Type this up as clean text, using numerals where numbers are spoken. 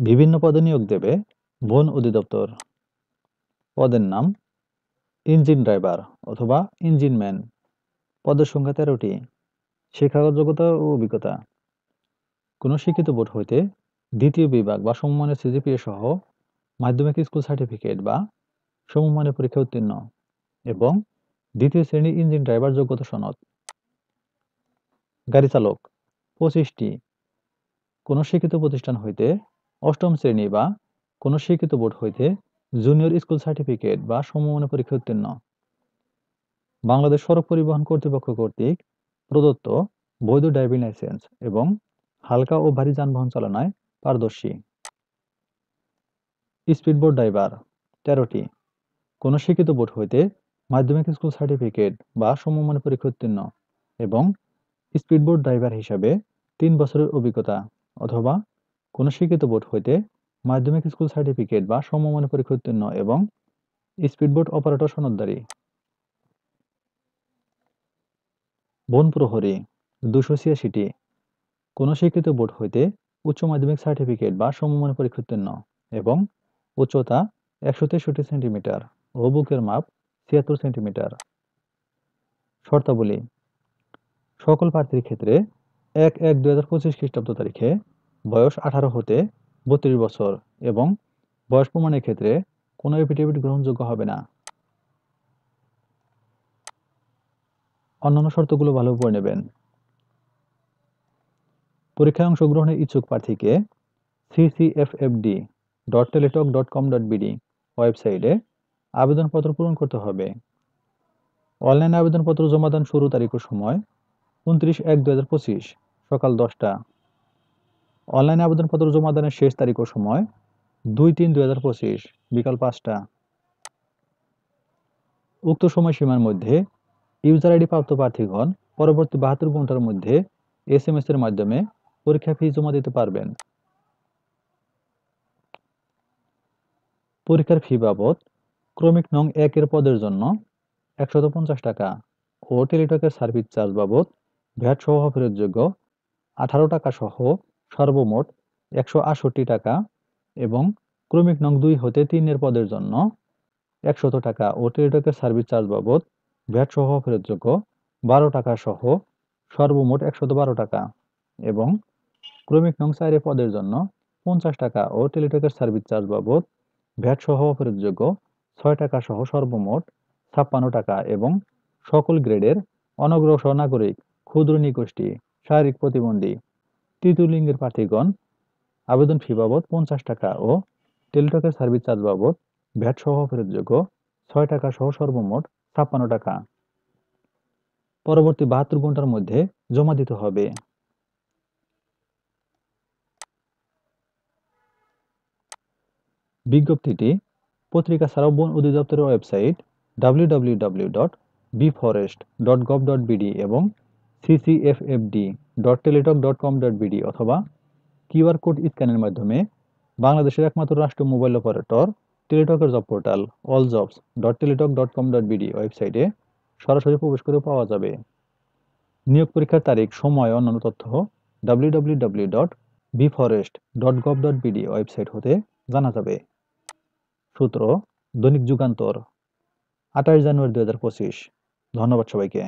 বিভিন্ন পদে নিয়োগ দেবে বন অধিদপ্তর। পদের নাম ইঞ্জিন ড্রাইভার অথবা ইঞ্জিনম্যান। পদের সংখ্যা 13টি। শিক্ষাগত যোগ্যতা ও অভিজ্ঞতা। কোনো শিক্ষিত বোর্ড হইতে দ্বিতীয় বিভাগ বা সমমানের সিজিপিএ সহ মাধ্যমিক স্কুল সার্টিফিকেট বা সমমানের পরীক্ষা উত্তীর্ণ এবং দ্বিতীয় শ্রেণী ইঞ্জিন ড্রাইভার যোগ্যতা সনদ। গাড়ি চালক 25টি। কোনো শিক্ষিত প্রতিষ্ঠান হইতে অষ্টম শ্রেণী বা কোনো শিক্ষিত বোর্ড হইতে জুনিয়র স্কুল সার্টিফিকেট বা সমমানের পরীক্ষা উত্তীর্ণ। বাংলাদেশ সড়ক পরিবহন কর্তৃপক্ষ কর্তৃক প্রদত্ত বৈধ ড্রাইভিং লাইসেন্স এবং হালকা ও ভারী যানবাহন চালনায় পারদর্শী। স্পিডবোট ড্রাইভার 13টি। কোনো শিক্ষিত বোর্ড হইতে মাধ্যমিক স্কুল সার্টিফিকেট বা সমমানের পরীক্ষা উত্তীর্ণ এবং স্পিডবোট ড্রাইভার হিসাবে 3 বছরের অভিজ্ঞতা অথবা কোনো শিক্ষিত বোর্ড হইতে মাধ্যমিক স্কুল সার্টিফিকেট বা সমমানের পরীক্ষা উত্তীর্ণ এবং স্পিডবোট অপারেটর সনদধারী। বন প্রহরী 286টি। কোনো শিক্ষিত বোর্ড হইতে উচ্চ মাধ্যমিক সার্টিফিকেট বা সমমানের পরীক্ষা উত্তীর্ণ এবং উচ্চতা 163 সেন্টিমিটার ও বুকের মাপ 76 সেন্টিমিটার। শর্তাবলী। সকল প্রার্থীর ক্ষেত্রে 1/1/2025 খ্রিস্টাব্দ তারিখে বয়স 18 হতে 32 বছর এবং বয়স প্রমাণের ক্ষেত্রে কোনো এফিডেভিট গ্রহণযোগ্য হবে না। অন্যান্য শর্তগুলো ভালোভাবে পড়ে নেবেন। পরীক্ষায় অংশগ্রহণের ইচ্ছুক প্রার্থীকে ccffd.teletalk.com.bd ওয়েবসাইটে আবেদনপত্র পূরণ করতে হবে। অনলাইন আবেদনপত্র জমাদান শুরু তারিখ ও সময় 29/1/2025 সকাল 10টা। অনলাইন আবেদনপত্র জমাদানের শেষ তারিখ ও সময় 2/3/2025 বিকাল 5টা। উক্ত সময়সীমার মধ্যে ইউজার আইডি প্রাপ্ত প্রার্থীগণ পরবর্তী 72 ঘন্টার মধ্যে SMS এর মাধ্যমে পরীক্ষা ফি জমা দিতে পারবেন। পরীক্ষার ফি বাবদ ক্রমিক নং 1 এর পদের জন্য 150 টাকা ও টেলিটকের সার্ভিস চার্জ বাবদ ভ্যাট সহ ফেরতযোগ্য 18 টাকা সহ সর্বমোট 168 টাকা এবং ক্রমিক নং 2 হতে 3 এর পদের জন্য 100 টাকা ও টেলিটকের সার্ভিস চার্জ বাবদ ভ্যাট সহ ফেরতযোগ্য 12 টাকা সহ সর্বমোট 112 টাকা এবং ক্রমিক নং 4 এর পদের জন্য 50 টাকা ও টেলিটকের সার্ভিস চার্জ বাবদ ভ্যাট সহ ফেরতযোগ্য 6 টাকা সহ সর্বমোট 56 টাকা এবং সকল গ্রেডের অনগ্রসর নাগরিক, ক্ষুদ্র নৃগোষ্ঠী, শারীরিক প্রতিবন্ধী, তৃতীয় লিঙ্গের প্রার্থীগণ আবেদন ফি বাবদ 50 টাকা ও টেলিটকের সার্ভিস চার্জ বাবদ ভ্যাট সহ ফেরতযোগ্য 6 টাকা সহ সর্বমোট 56 টাকা পরবর্তী 72 ঘন্টার মধ্যে জমা দিতে হবে। বিজ্ঞপ্তিটি পত্রিকা ছাড়াও বন অধিদপ্তরের ওয়েবসাইট www.bforest.gov.bd এবং ccffd.teletalk.com.bd অথবা কিউআর কোড স্ক্যানের মাধ্যমে বাংলাদেশের একমাত্র রাষ্ট্রীয় মোবাইল অপারেটর টেলিটকের জব পোর্টাল alljobs.teletalk.com.bd ওয়েবসাইটে সরাসরি প্রবেশ করে পাওয়া যাবে। নিয়োগ পরীক্ষার তারিখ, সময় ও অন্যান্য তথ্য www.bforest.gov.bd ওয়েবসাইট হতে জানা যাবে। সূত্র দৈনিক যুগান্তর 28 জানুয়ারি 2025। ধন্যবাদ সবাইকে।